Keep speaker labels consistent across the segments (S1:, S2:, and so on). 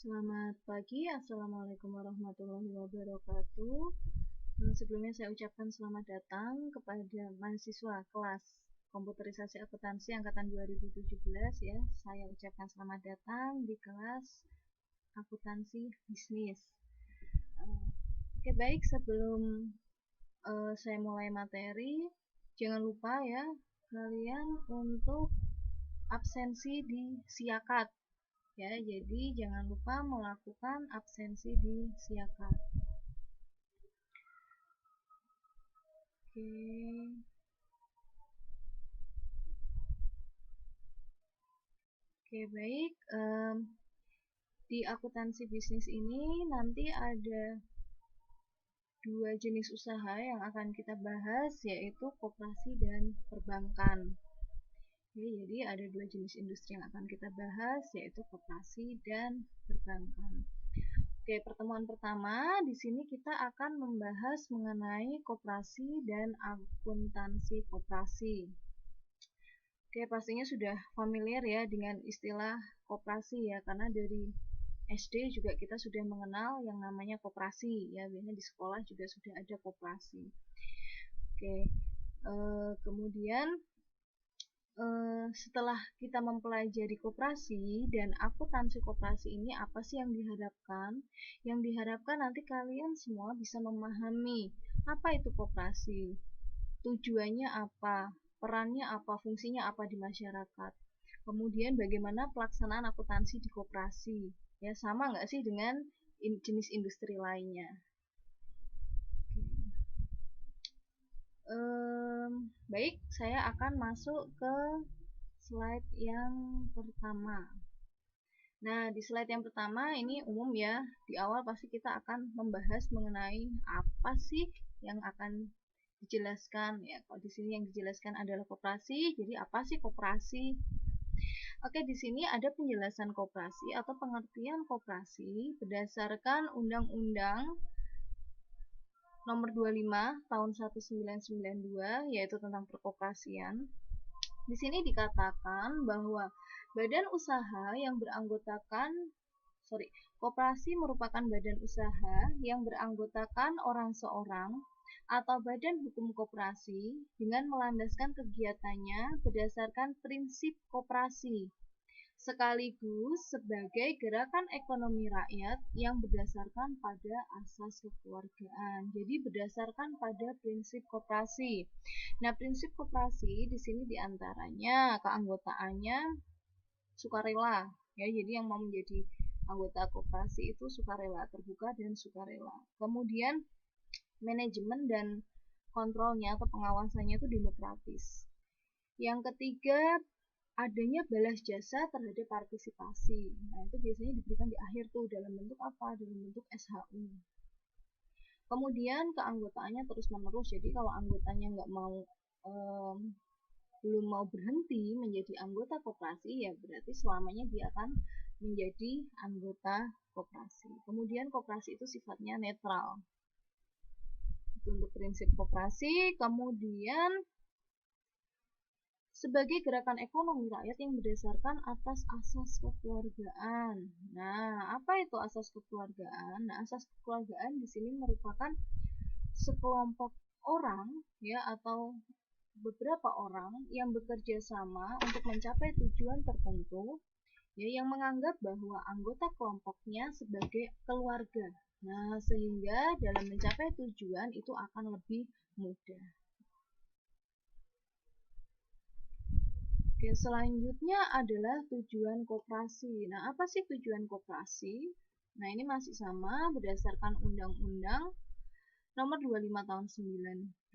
S1: Selamat pagi, Assalamualaikum warahmatullahi wabarakatuh. Sebelumnya saya ucapkan selamat datang kepada mahasiswa kelas komputerisasi akuntansi angkatan 2017 ya. Saya ucapkan selamat datang di kelas akuntansi bisnis. Oke, baik, sebelum saya mulai materi, jangan lupa ya kalian untuk absensi di siakat. Ya, jadi jangan lupa melakukan absensi di siakat. Oke. Oke, baik. Di akuntansi bisnis ini nanti ada dua jenis usaha yang akan kita bahas, yaitu koperasi dan perbankan. Oke, jadi ada dua jenis industri yang akan kita bahas, yaitu koperasi dan perbankan. Oke, pertemuan pertama di sini kita akan membahas mengenai koperasi dan akuntansi koperasi. Oke, pastinya sudah familiar ya dengan istilah koperasi ya, karena dari SD juga kita sudah mengenal yang namanya koperasi ya, biasanya di sekolah juga sudah ada koperasi. Oke, kemudian setelah kita mempelajari koperasi dan akuntansi koperasi ini apa sih yang diharapkan? Yang diharapkan nanti kalian semua bisa memahami apa itu koperasi, tujuannya apa, perannya apa, fungsinya apa di masyarakat. Kemudian bagaimana pelaksanaan akuntansi di koperasi. Ya, sama nggak sih dengan jenis industri lainnya? Baik, saya akan masuk ke slide yang pertama. Nah, di slide yang pertama ini umum ya. Di awal pasti kita akan membahas mengenai apa sih yang akan dijelaskan ya. Kalau di sini yang dijelaskan adalah koperasi, jadi apa sih koperasi? Oke, di sini ada penjelasan koperasi atau pengertian koperasi berdasarkan Undang-Undang Nomor 25 Tahun 1992 yaitu tentang perkoperasian. Di sini dikatakan bahwa badan usaha yang beranggotakan koperasi merupakan badan usaha yang beranggotakan orang seorang atau badan hukum koperasi dengan melandaskan kegiatannya berdasarkan prinsip koperasi, sekaligus sebagai gerakan ekonomi rakyat yang berdasarkan pada asas kekeluargaan. Jadi berdasarkan pada prinsip koperasi. Nah, prinsip koperasi di sini diantaranya keanggotaannya sukarela, ya. Jadi yang mau menjadi anggota koperasi itu sukarela, terbuka dan sukarela. Kemudian manajemen dan kontrolnya atau pengawasannya itu demokratis. Yang ketiga, adanya balas jasa terhadap partisipasi. Nah, itu biasanya diberikan di akhir tuh dalam bentuk apa? Dalam bentuk SHU. Kemudian keanggotaannya terus-menerus. Jadi kalau anggotanya nggak mau belum mau berhenti menjadi anggota koperasi, ya berarti selamanya dia akan menjadi anggota koperasi. Kemudian koperasi itu sifatnya netral. Itu untuk prinsip koperasi. Kemudian sebagai gerakan ekonomi rakyat yang berdasarkan atas asas kekeluargaan. Nah, apa itu asas kekeluargaan? Nah, asas kekeluargaan di sini merupakan sekelompok orang ya atau beberapa orang yang bekerja sama untuk mencapai tujuan tertentu ya yang menganggap bahwa anggota kelompoknya sebagai keluarga. Nah, sehingga dalam mencapai tujuan itu akan lebih mudah. Oke, selanjutnya adalah tujuan koperasi. Nah, apa sih tujuan koperasi? Nah, ini masih sama berdasarkan Undang-Undang Nomor 25 Tahun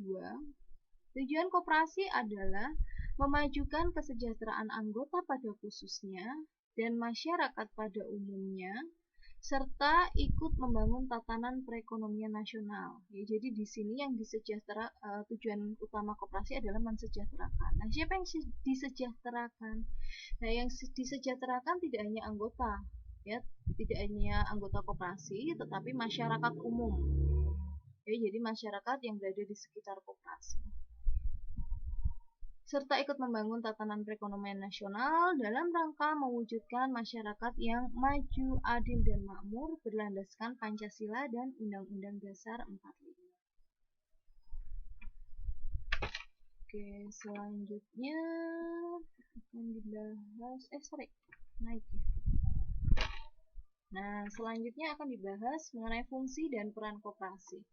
S1: 92. Tujuan koperasi adalah memajukan kesejahteraan anggota pada khususnya dan masyarakat pada umumnya, serta ikut membangun tatanan perekonomian nasional. Ya, jadi di sini yang tujuan utama koperasi adalah mensejahterakan. Nah, siapa yang disejahterakan? Nah, yang disejahterakan tidak hanya anggota, ya, tidak hanya anggota koperasi, tetapi masyarakat umum. Ya, jadi masyarakat yang berada di sekitar koperasi. serta ikut membangun tatanan perekonomian nasional dalam rangka mewujudkan masyarakat yang maju, adil, dan makmur berlandaskan Pancasila dan Undang-Undang Dasar 45. Oke, selanjutnya akan dibahas, naik ya. Nah, selanjutnya akan dibahas mengenai fungsi dan peran koperasi.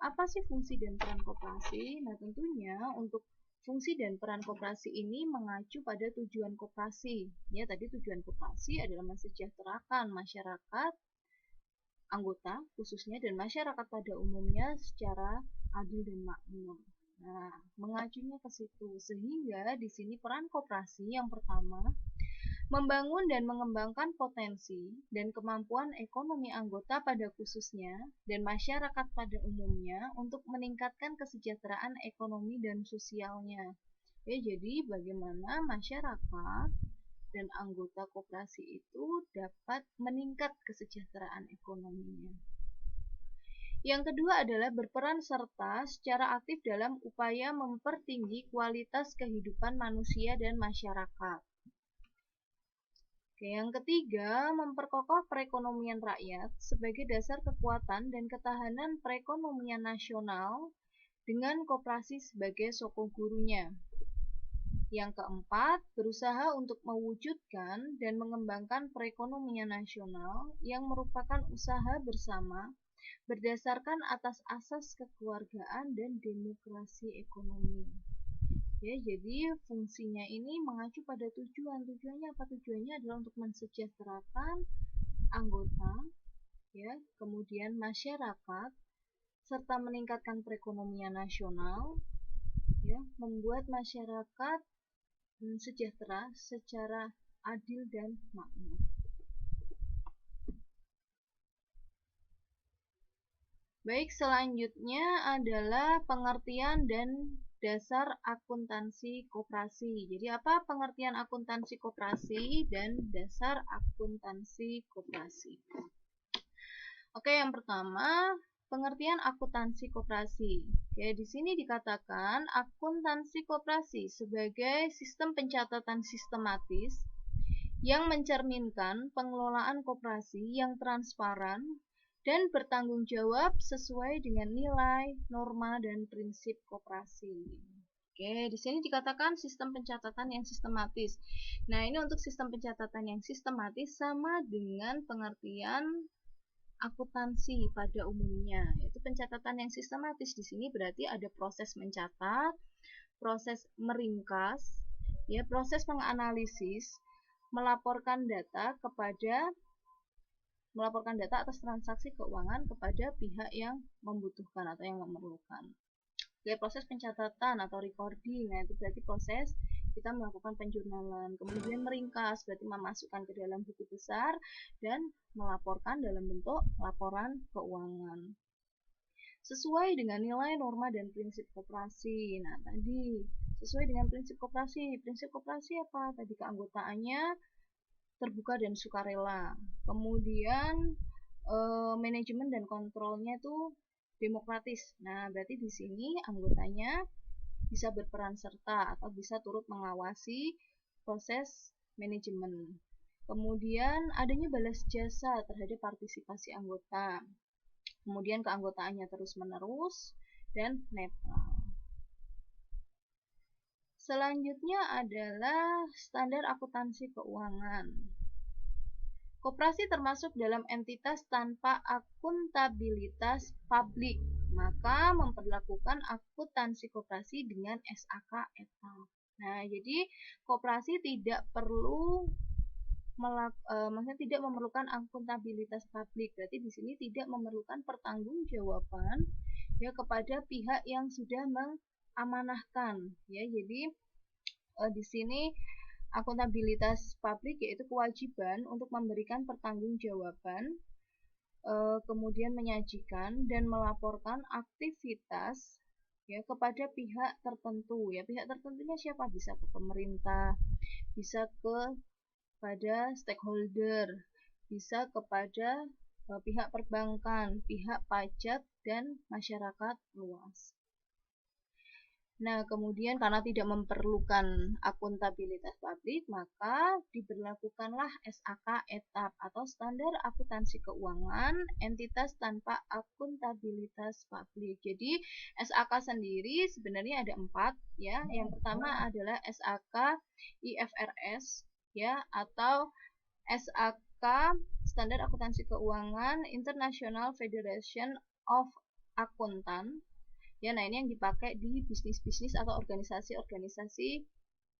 S1: Apa sih fungsi dan peran koperasi? Nah, tentunya untuk fungsi dan peran koperasi ini mengacu pada tujuan koperasi. Ya, tadi tujuan koperasi adalah mensejahterakan masyarakat, anggota khususnya, dan masyarakat pada umumnya secara adil dan makmur. Nah, mengacunya ke situ. Sehingga di sini peran koperasi yang pertama, membangun dan mengembangkan potensi dan kemampuan ekonomi anggota pada khususnya dan masyarakat pada umumnya untuk meningkatkan kesejahteraan ekonomi dan sosialnya. Ya, jadi bagaimana masyarakat dan anggota koperasi itu dapat meningkat kesejahteraan ekonominya. Yang kedua adalah berperan serta secara aktif dalam upaya mempertinggi kualitas kehidupan manusia dan masyarakat. Oke, yang ketiga, memperkokoh perekonomian rakyat sebagai dasar kekuatan dan ketahanan perekonomian nasional dengan koperasi sebagai sokong gurunya. Yang keempat, berusaha untuk mewujudkan dan mengembangkan perekonomian nasional yang merupakan usaha bersama berdasarkan atas asas kekeluargaan dan demokrasi ekonomi. Ya, jadi fungsinya ini mengacu pada tujuan. Tujuannya apa? Tujuannya adalah untuk mensejahterakan anggota, ya, kemudian masyarakat, serta meningkatkan perekonomian nasional, ya, membuat masyarakat sejahtera secara adil dan makmur. Baik, selanjutnya adalah pengertian dan dasar akuntansi koperasi. Jadi apa pengertian akuntansi koperasi dan dasar akuntansi koperasi? Oke, yang pertama, pengertian akuntansi koperasi. Oke, di sini dikatakan akuntansi koperasi sebagai sistem pencatatan sistematis yang mencerminkan pengelolaan koperasi yang transparan dan bertanggung jawab sesuai dengan nilai, norma, dan prinsip koperasi. Oke, di sini dikatakan sistem pencatatan yang sistematis. Nah, ini untuk sistem pencatatan yang sistematis sama dengan pengertian akuntansi pada umumnya. Yaitu pencatatan yang sistematis di sini berarti ada proses mencatat, proses meringkas, ya, proses menganalisis, melaporkan data atas transaksi keuangan kepada pihak yang membutuhkan atau yang memerlukan. Oke, proses pencatatan atau recording, nah itu berarti proses kita melakukan penjurnalan. Kemudian meringkas berarti memasukkan ke dalam buku besar dan melaporkan dalam bentuk laporan keuangan. Sesuai dengan nilai, norma, dan prinsip koperasi. Nah, tadi sesuai dengan prinsip koperasi. Prinsip koperasi apa? Tadi keanggotaannya terbuka dan sukarela. Kemudian manajemen dan kontrolnya itu demokratis. Nah, berarti di sini anggotanya bisa berperan serta atau bisa turut mengawasi proses manajemen. Kemudian adanya balas jasa terhadap partisipasi anggota. Kemudian keanggotaannya terus-menerus dan netral. Selanjutnya adalah standar akuntansi keuangan. Koperasi termasuk dalam entitas tanpa akuntabilitas publik, maka memperlakukan akuntansi koperasi dengan SAK etap. Nah, jadi koperasi tidak perlu maksudnya tidak memerlukan akuntabilitas publik. Berarti di sini tidak memerlukan pertanggungjawaban ya kepada pihak yang sudah mengamanahkan ya. Jadi di sini akuntabilitas publik yaitu kewajiban untuk memberikan pertanggungjawaban, kemudian menyajikan dan melaporkan aktivitas ya kepada pihak tertentu ya. Pihak tertentunya siapa? Bisa ke pemerintah, bisa kepada stakeholder, bisa kepada pihak perbankan, pihak pajak, dan masyarakat luas. Nah, kemudian karena tidak memerlukan akuntabilitas publik, maka diberlakukanlah SAK etap atau standar akuntansi keuangan entitas tanpa akuntabilitas publik. Jadi SAK sendiri sebenarnya ada 4 ya. Yang pertama adalah SAK IFRS ya, atau SAK Standar Akuntansi Keuangan International Federation of Accountant ya. Nah, ini yang dipakai di bisnis-bisnis atau organisasi-organisasi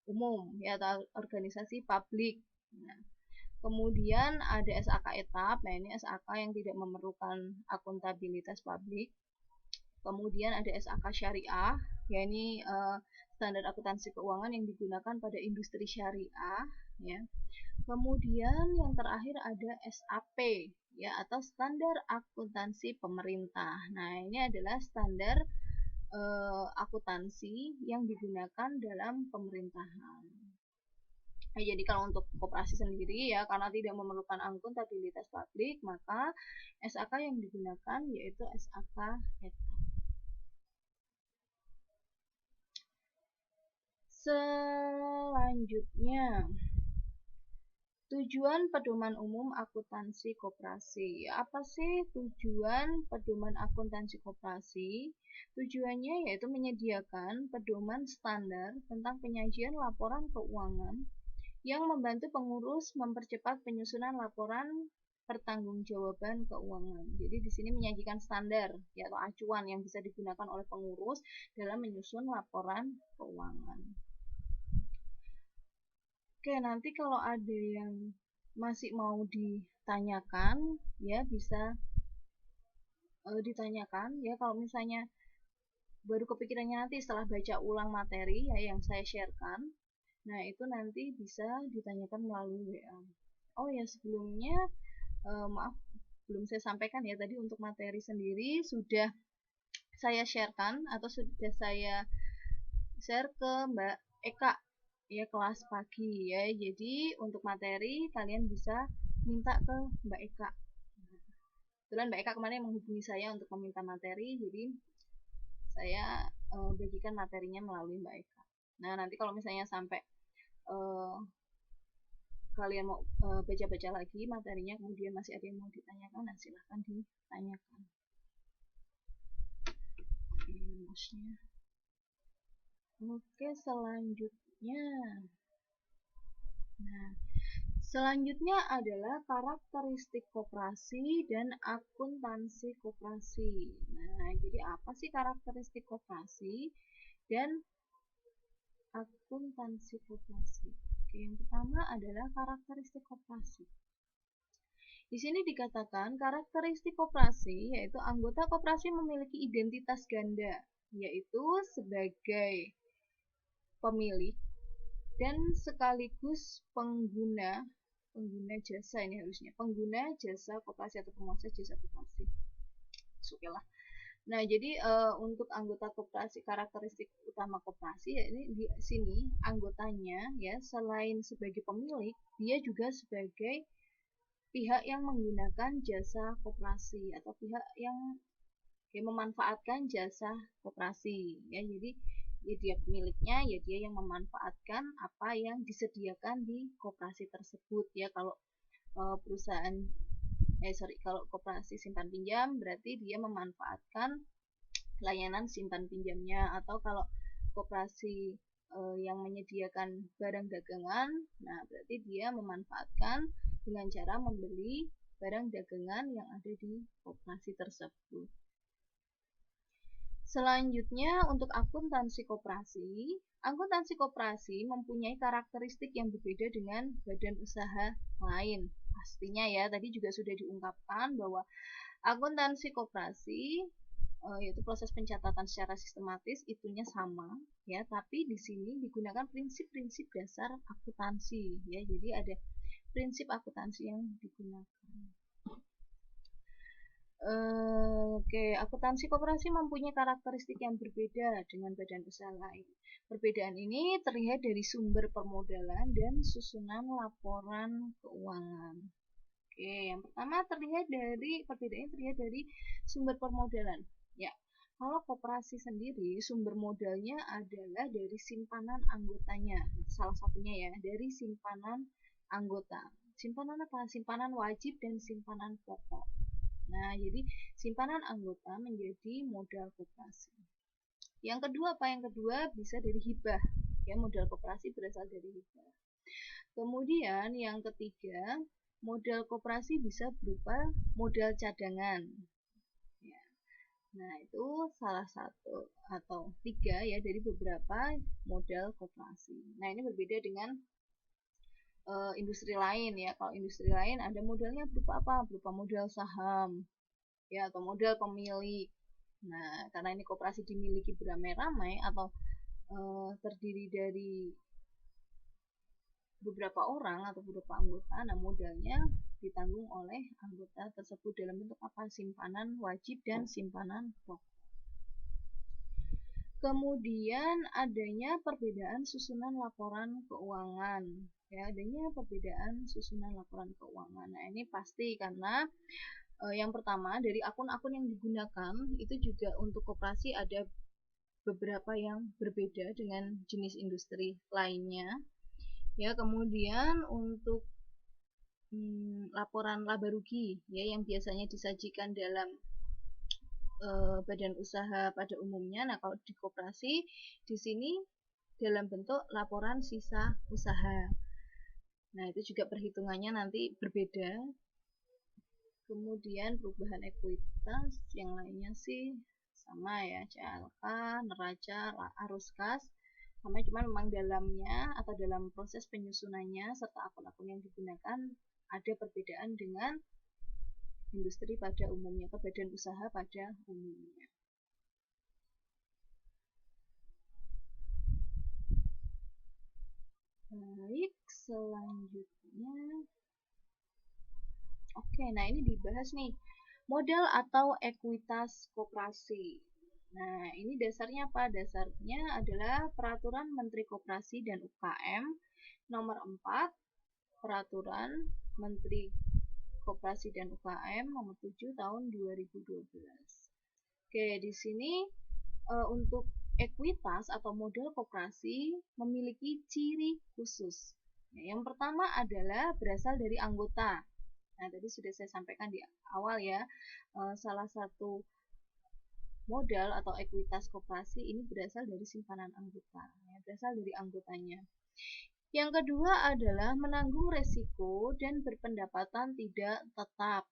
S1: umum ya, atau organisasi publik. Nah, kemudian ada SAK etap. Nah, ini SAK yang tidak memerlukan akuntabilitas publik. Kemudian ada SAK syariah, ya ini standar akuntansi keuangan yang digunakan pada industri syariah ya. Kemudian yang terakhir ada SAP ya, atau standar akuntansi pemerintah. Nah, ini adalah standar akuntansi yang digunakan dalam pemerintahan. Nah, jadi kalau untuk koperasi sendiri ya, karena tidak memerlukan akuntabilitas publik, maka SAK yang digunakan yaitu SAK etap. Selanjutnya, tujuan pedoman umum akuntansi koperasi. Apa sih tujuan pedoman akuntansi koperasi? Tujuannya yaitu menyediakan pedoman standar tentang penyajian laporan keuangan yang membantu pengurus mempercepat penyusunan laporan pertanggungjawaban keuangan. Jadi di sini menyajikan standar ya, atau acuan yang bisa digunakan oleh pengurus dalam menyusun laporan keuangan. Oke, nanti kalau ada yang masih mau ditanyakan ya bisa ditanyakan ya. Kalau misalnya baru kepikirannya nanti setelah baca ulang materi ya yang saya sharekan, nah itu nanti bisa ditanyakan melalui WA. Oh ya, sebelumnya maaf belum saya sampaikan ya, tadi untuk materi sendiri sudah saya sharekan atau sudah saya share ke Mbak Eka ya, kelas pagi ya. Jadi untuk materi kalian bisa minta ke Mbak Eka. Kebetulan Mbak Eka kemarin menghubungi saya untuk meminta materi, jadi saya bagikan materinya melalui Mbak Eka. Nah, nanti kalau misalnya sampai kalian mau baca-baca lagi materinya, kemudian masih ada yang mau ditanyakan, nah silahkan ditanyakan. Oke, selanjutnya. Nah, selanjutnya adalah karakteristik koperasi dan akuntansi koperasi. Nah, jadi apa sih karakteristik koperasi dan akuntansi koperasi? Oke, yang pertama adalah karakteristik koperasi. Di sini dikatakan karakteristik koperasi yaitu anggota koperasi memiliki identitas ganda, yaitu sebagai pemilik dan sekaligus pengguna jasa, ini harusnya pengguna jasa koperasi atau penguasa jasa koperasi. Oke lah. Nah, jadi untuk anggota koperasi, karakteristik utama koperasi ya ini di sini anggotanya ya, selain sebagai pemilik, dia juga sebagai pihak yang menggunakan jasa koperasi atau pihak yang memanfaatkan jasa koperasi ya. Jadi ya dia pemiliknya, ya dia yang memanfaatkan apa yang disediakan di koperasi tersebut ya. Kalau perusahaan kalau koperasi simpan pinjam berarti dia memanfaatkan layanan simpan pinjamnya, atau kalau koperasi yang menyediakan barang dagangan, nah berarti dia memanfaatkan dengan cara membeli barang dagangan yang ada di koperasi tersebut. Selanjutnya untuk akuntansi koperasi. Akuntansi koperasi mempunyai karakteristik yang berbeda dengan badan usaha lain. Pastinya ya, tadi juga sudah diungkapkan bahwa akuntansi koperasi yaitu proses pencatatan secara sistematis itunya sama ya, tapi di sini digunakan prinsip-prinsip dasar akuntansi ya. Jadi ada prinsip akuntansi yang digunakan. Oke, akuntansi koperasi mempunyai karakteristik yang berbeda dengan badan usaha lain. Perbedaan ini terlihat dari sumber permodalan dan susunan laporan keuangan. Oke, yang pertama perbedaannya terlihat dari sumber permodalan. Ya, Kalau koperasi sendiri sumber modalnya adalah dari simpanan anggotanya. Salah satunya ya, dari simpanan anggota. Simpanan apa? Simpanan wajib dan simpanan pokok. Nah, jadi simpanan anggota menjadi modal koperasi. Yang kedua apa? Yang kedua bisa dari hibah. Ya, modal koperasi berasal dari hibah. Kemudian yang ketiga, modal koperasi bisa berupa modal cadangan. Ya. Nah, itu salah satu atau tiga ya dari beberapa modal koperasi. Nah, ini berbeda dengan industri lain ya. Kalau industri lain ada modalnya berupa apa? Berupa modal saham ya atau modal pemilik. Nah, karena ini koperasi dimiliki beramai-ramai atau terdiri dari beberapa orang atau beberapa anggota, nah modalnya ditanggung oleh anggota tersebut dalam bentuk apa? Simpanan wajib dan simpanan pokok. Kemudian adanya perbedaan susunan laporan keuangan. Ya, adanya perbedaan susunan laporan keuangan. Nah, ini pasti karena yang pertama dari akun-akun yang digunakan itu juga untuk koperasi ada beberapa yang berbeda dengan jenis industri lainnya. Ya, kemudian untuk laporan laba rugi ya yang biasanya disajikan dalam badan usaha pada umumnya. Nah, kalau di koperasi di sini dalam bentuk laporan sisa usaha. Nah, itu juga perhitungannya nanti berbeda. Kemudian perubahan ekuitas yang lainnya sih sama ya, CLK, neraca, arus kas, sama cuma memang dalamnya atau dalam proses penyusunannya serta akun-akun yang digunakan ada perbedaan dengan industri pada umumnya atau badan usaha pada umumnya. Baik, selanjutnya. Oke, nah ini dibahas nih. Modal atau ekuitas koperasi. Nah, ini dasarnya apa? Dasarnya adalah Peraturan Menteri Koperasi dan UKM Nomor 4, Peraturan Menteri Koperasi dan UKM Nomor 7 Tahun 2012. Oke, di sini untuk ekuitas atau modal koperasi memiliki ciri khusus. Yang pertama adalah berasal dari anggota. Nah, tadi sudah saya sampaikan di awal ya, salah satu modal atau ekuitas koperasi ini berasal dari simpanan anggota, ya, berasal dari anggotanya. Yang kedua adalah menanggung resiko dan berpendapatan tidak tetap.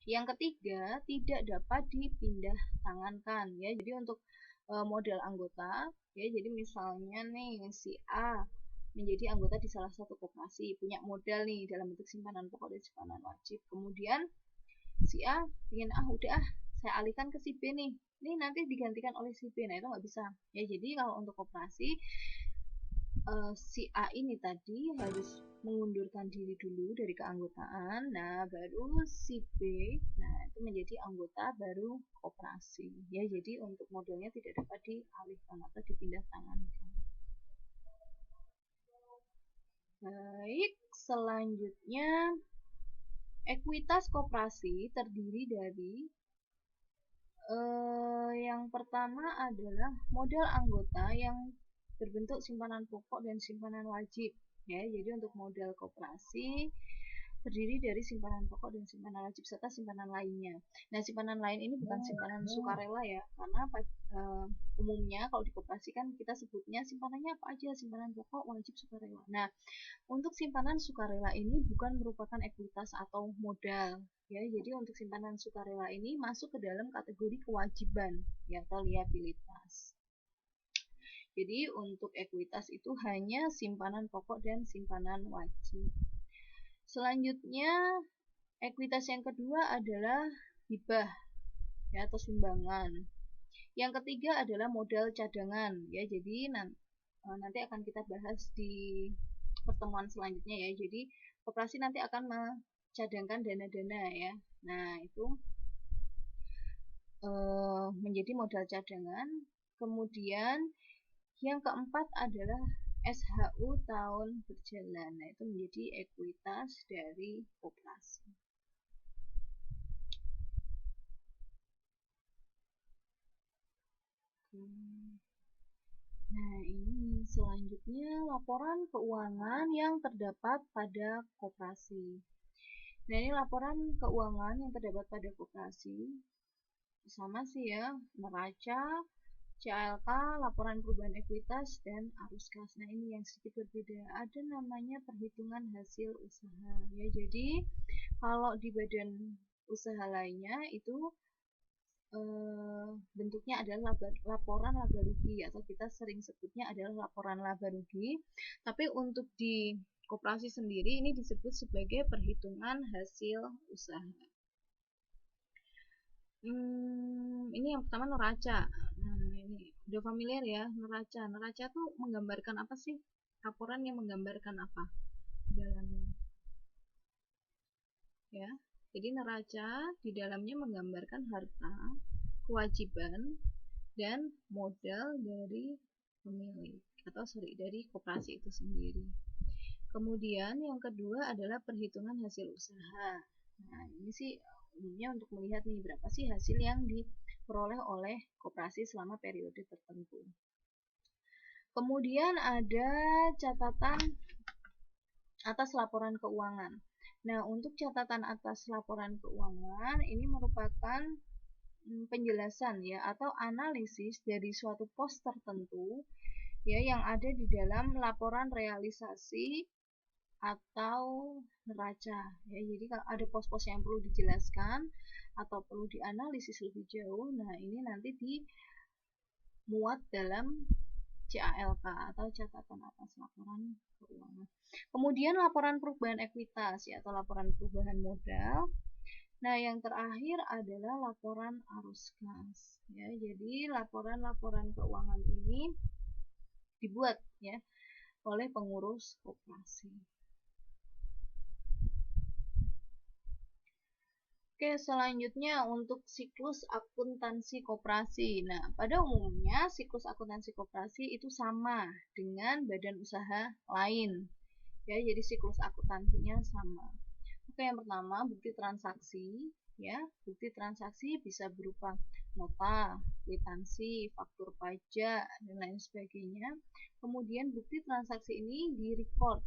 S1: Yang ketiga, tidak dapat dipindah tangankan ya. Jadi untuk modal anggota ya, jadi misalnya nih si A menjadi anggota di salah satu koperasi, punya modal nih dalam bentuk simpanan pokok dan simpanan wajib. Kemudian si A ingin udah saya alihkan ke si B nih. Ini nanti digantikan oleh si B. Nah, itu nggak bisa. Ya, jadi kalau untuk koperasi si A ini tadi harus mengundurkan diri dulu dari keanggotaan. Nah, baru si B, nah itu menjadi anggota baru koperasi. Ya, jadi untuk modalnya tidak dapat dialihkan atau dipindah tangankan. Baik, selanjutnya ekuitas koperasi terdiri dari yang pertama adalah modal anggota yang berbentuk simpanan pokok dan simpanan wajib ya. Jadi untuk modal koperasi terdiri dari simpanan pokok dan simpanan wajib serta simpanan lainnya. Nah, simpanan lain ini bukan simpanan sukarela ya, karena umumnya kalau di koperasi kan kita sebutnya simpanannya apa aja, simpanan pokok, wajib, sukarela. Nah, untuk simpanan sukarela ini bukan merupakan ekuitas atau modal ya. Jadi untuk simpanan sukarela ini masuk ke dalam kategori kewajiban ya atau liabilitas. Jadi untuk ekuitas itu hanya simpanan pokok dan simpanan wajib. Selanjutnya ekuitas yang kedua adalah hibah ya atau sumbangan. Yang ketiga adalah modal cadangan ya. Jadi nanti akan kita bahas di pertemuan selanjutnya ya. Jadi koperasi nanti akan mencadangkan dana-dana ya. Nah, itu menjadi modal cadangan. Kemudian yang keempat adalah SHU tahun berjalan. Nah, itu menjadi ekuitas dari koperasi. Nah, ini selanjutnya laporan keuangan yang terdapat pada koperasi. Nah, ini laporan keuangan yang terdapat pada koperasi. Sama sih ya, neraca, CALK, laporan perubahan ekuitas, dan arus kas. Nah, ini yang sedikit berbeda. Ada namanya perhitungan hasil usaha. Ya, jadi kalau di badan usaha lainnya itu bentuknya adalah laporan laba rugi atau kita sering sebutnya adalah laporan laba rugi. Tapi untuk di koperasi sendiri ini disebut sebagai perhitungan hasil usaha. Ini yang pertama neraca. Nah, ini udah familiar ya, neraca. Neraca tuh menggambarkan apa sih? Laporan yang menggambarkan apa dalamnya? Ya. Jadi neraca di dalamnya menggambarkan harta, kewajiban, dan modal dari pemilik atau dari koperasi itu sendiri. Kemudian yang kedua adalah perhitungan hasil usaha. Nah, ini sih umumnya untuk melihat nih berapa sih hasil yang diperoleh oleh koperasi selama periode tertentu. Kemudian ada catatan atas laporan keuangan. Nah, untuk catatan atas laporan keuangan ini merupakan penjelasan ya atau analisis dari suatu pos tertentu ya yang ada di dalam laporan realisasi atau neraca ya. Jadi kalau ada pos-pos yang perlu dijelaskan atau perlu dianalisis lebih jauh, nah ini nanti dimuat dalam CALK atau catatan atas laporan keuangan. Kemudian laporan perubahan ekuitas ya atau laporan perubahan modal. Nah, yang terakhir adalah laporan arus kas ya. Jadi laporan-laporan keuangan ini dibuat ya oleh pengurus koperasi. Oke, selanjutnya untuk siklus akuntansi koperasi. Nah, pada umumnya siklus akuntansi koperasi itu sama dengan badan usaha lain. Ya, jadi siklus akuntansinya sama. Oke, yang pertama bukti transaksi. Ya, bukti transaksi bisa berupa nota, kwitansi, faktur pajak, dan lain sebagainya. Kemudian bukti transaksi ini di-record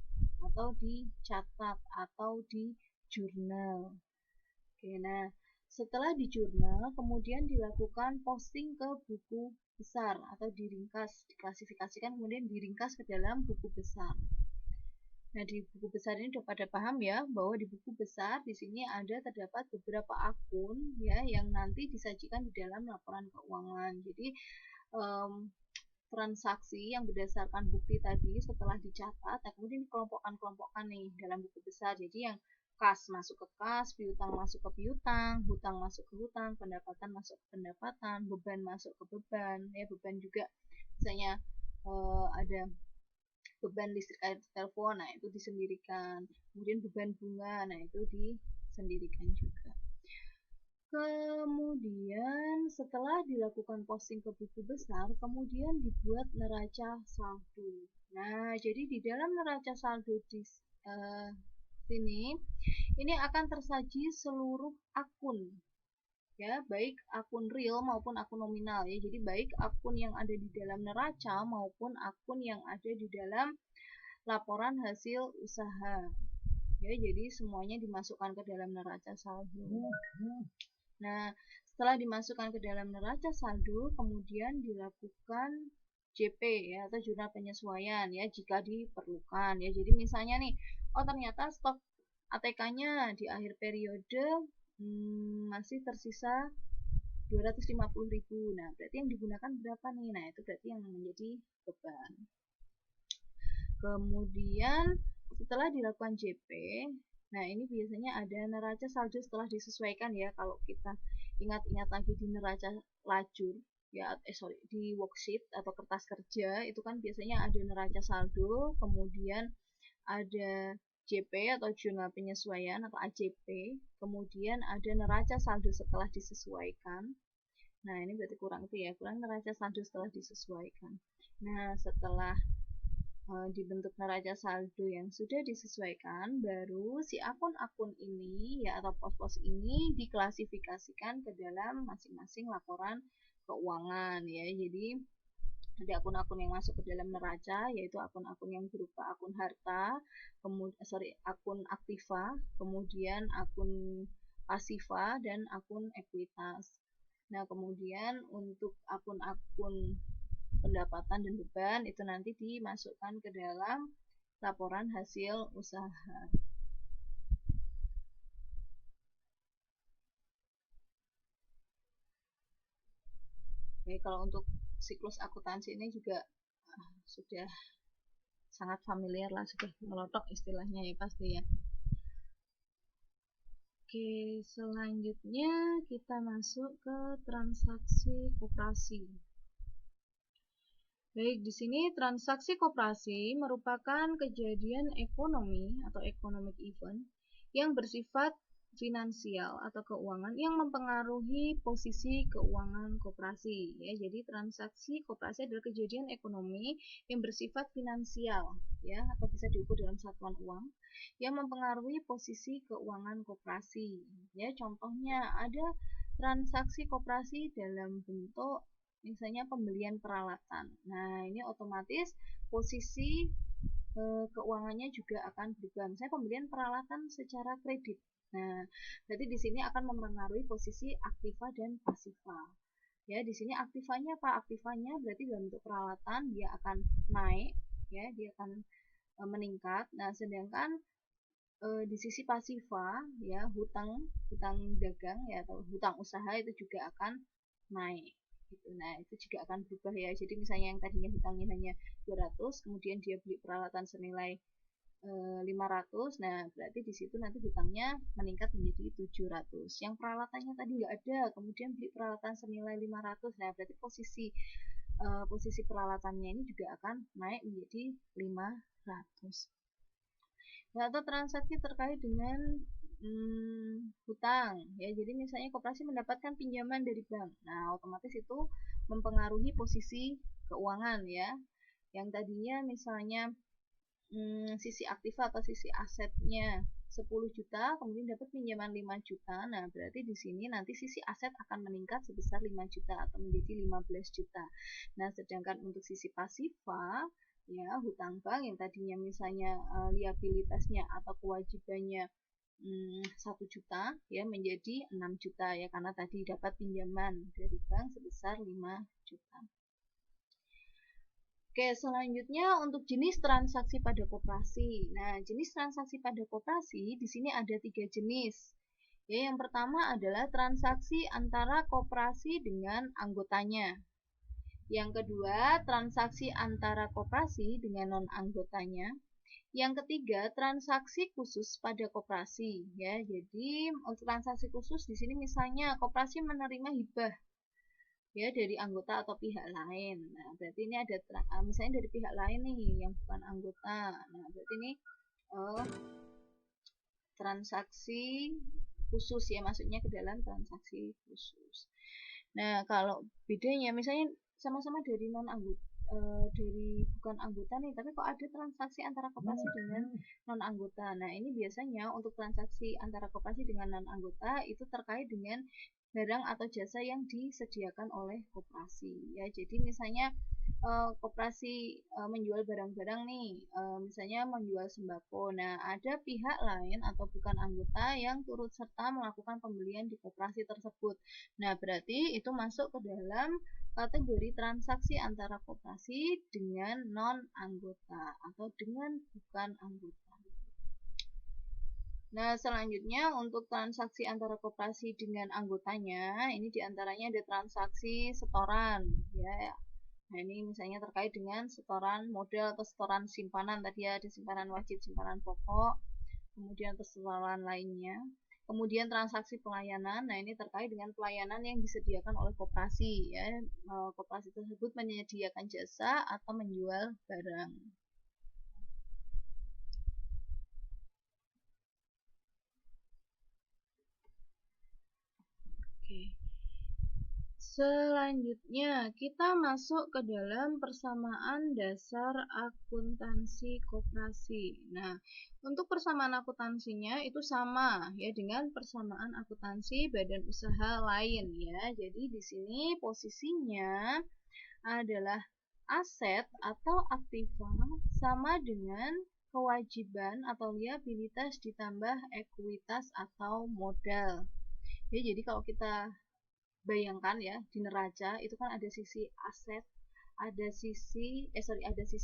S1: atau dicatat atau di jurnal. Oke, nah setelah di jurnal, kemudian dilakukan posting ke buku besar atau diringkas, diklasifikasikan kemudian diringkas ke dalam buku besar. Nah, di buku besar ini sudah pada paham ya bahwa di buku besar di sini ada terdapat beberapa akun ya yang nanti disajikan di dalam laporan keuangan. Jadi transaksi yang berdasarkan bukti tadi setelah dicatat, nah kemudian dikelompokkan nih dalam buku besar. Jadi yang kas masuk ke kas, piutang masuk ke piutang, hutang masuk ke hutang, pendapatan masuk ke pendapatan, beban masuk ke beban. Ya, beban juga misalnya ada beban listrik air telepon, nah itu disendirikan. Kemudian beban bunga, nah itu disendirikan juga. Kemudian setelah dilakukan posting ke buku besar, kemudian dibuat neraca saldo. Nah, jadi di dalam neraca saldo di sini, ini akan tersaji seluruh akun, ya, baik akun real maupun akun nominal ya. Jadi baik akun yang ada di dalam neraca maupun akun yang ada di dalam laporan hasil usaha. Ya, jadi semuanya dimasukkan ke dalam neraca saldo. Nah, setelah dimasukkan ke dalam neraca saldo, kemudian dilakukan JP ya atau jurnal penyesuaian ya jika diperlukan ya. Jadi misalnya nih, oh ternyata stok ATK-nya di akhir periode masih tersisa 250.000. Nah, berarti yang digunakan berapa nih? Nah, itu berarti yang menjadi beban. Kemudian setelah dilakukan JP, nah ini biasanya ada neraca saldo setelah disesuaikan ya. Kalau kita ingat-ingat lagi di neraca lajur ya, di worksheet atau kertas kerja itu kan biasanya ada neraca saldo, kemudian ada JP atau jurnal penyesuaian atau AJP, kemudian ada neraca saldo setelah disesuaikan. Nah, ini berarti kurang itu ya, kurang neraca saldo setelah disesuaikan. Nah, setelah dibentuk neraca saldo yang sudah disesuaikan, baru si akun-akun ini ya atau pos-pos ini diklasifikasikan ke dalam masing-masing laporan keuangan ya. Jadi ada akun-akun yang masuk ke dalam neraca, yaitu akun-akun yang berupa akun harta, akun aktiva, kemudian akun pasiva, dan akun ekuitas. Nah, kemudian untuk akun-akun pendapatan dan beban itu nanti dimasukkan ke dalam laporan hasil usaha. Oke, kalau untuk siklus akuntansi ini juga sudah sangat familiar lah, sudah melotok istilahnya ya pasti ya. Oke, selanjutnya kita masuk ke transaksi koperasi. Baik, di sini transaksi koperasi merupakan kejadian ekonomi atau economic event yang bersifat finansial atau keuangan yang mempengaruhi posisi keuangan koperasi ya. Jadi transaksi koperasi adalah kejadian ekonomi yang bersifat finansial ya, atau bisa diukur dalam satuan uang yang mempengaruhi posisi keuangan koperasi ya. Contohnya ada transaksi koperasi dalam bentuk misalnya pembelian peralatan. Nah, ini otomatis posisi keuangannya juga akan berubah. Misalnya pembelian peralatan secara kredit. Nah, berarti di sini akan mempengaruhi posisi aktiva dan pasiva. Ya, di sini aktivanya apa? Aktivanya berarti dalam bentuk peralatan dia akan naik, ya, dia akan meningkat. Nah, sedangkan di sisi pasiva, ya, hutang dagang ya atau hutang usaha itu juga akan naik. Gitu. Nah, itu juga akan berubah ya. Jadi misalnya yang tadinya hutangnya hanya 200, kemudian dia beli peralatan senilai 500, nah berarti di situ nanti hutangnya meningkat menjadi 700. Yang peralatannya tadi nggak ada, kemudian beli peralatan senilai 500, nah berarti posisi peralatannya ini juga akan naik menjadi 500. Nah, atau transaksi terkait dengan hutang ya. Jadi misalnya koperasi mendapatkan pinjaman dari bank. Nah, otomatis itu mempengaruhi posisi keuangan ya. Yang tadinya misalnya sisi aktiva atau sisi asetnya 10 juta, kemudian dapat pinjaman 5 juta. Nah, berarti di sini nanti sisi aset akan meningkat sebesar 5 juta atau menjadi 15 juta. Nah, sedangkan untuk sisi pasiva, ya, hutang bank yang tadinya misalnya liabilitasnya atau kewajibannya 1 juta ya menjadi 6 juta ya, karena tadi dapat pinjaman dari bank sebesar 5 juta. Oke, selanjutnya untuk jenis transaksi pada koperasi. Nah, jenis transaksi pada koperasi di sini ada 3 jenis. Ya, yang pertama adalah transaksi antara koperasi dengan anggotanya. Yang kedua, transaksi antara koperasi dengan non-anggotanya. Yang ketiga, transaksi khusus pada koperasi. Ya, jadi untuk transaksi khusus di sini misalnya koperasi menerima hibah ya dari anggota atau pihak lain. Nah, berarti ini ada misalnya dari pihak lain nih yang bukan anggota. Nah, berarti ini transaksi khusus ya, masuknya ke dalam transaksi khusus. Nah, kalau bedanya misalnya sama-sama dari non anggota dari bukan anggota nih, tapi kok ada transaksi antara koperasi dengan non anggota. Nah, ini biasanya untuk transaksi antara koperasi dengan non anggota itu terkait dengan barang atau jasa yang disediakan oleh koperasi ya. Jadi misalnya koperasi menjual barang-barang nih, misalnya menjual sembako. Nah, ada pihak lain atau bukan anggota yang turut serta melakukan pembelian di koperasi tersebut. Nah, berarti itu masuk ke dalam kategori transaksi antara koperasi dengan non-anggota atau dengan bukan anggota. Nah, selanjutnya untuk transaksi antara koperasi dengan anggotanya, ini diantaranya ada transaksi setoran, ya. Nah, ini misalnya terkait dengan setoran modal atau setoran simpanan, tadi ada simpanan wajib, simpanan pokok, kemudian setoran lainnya. Kemudian transaksi pelayanan, nah ini terkait dengan pelayanan yang disediakan oleh koperasi, ya. Koperasi tersebut menyediakan jasa atau menjual barang. Oke. Selanjutnya, kita masuk ke dalam persamaan dasar akuntansi koperasi. Nah, untuk persamaan akuntansinya itu sama ya dengan persamaan akuntansi badan usaha lain ya. Jadi di sini posisinya adalah aset atau aktiva sama dengan kewajiban atau liabilitas ditambah ekuitas atau modal. Ya, jadi kalau kita bayangkan ya di neraca itu kan ada sisi aset, ada sisi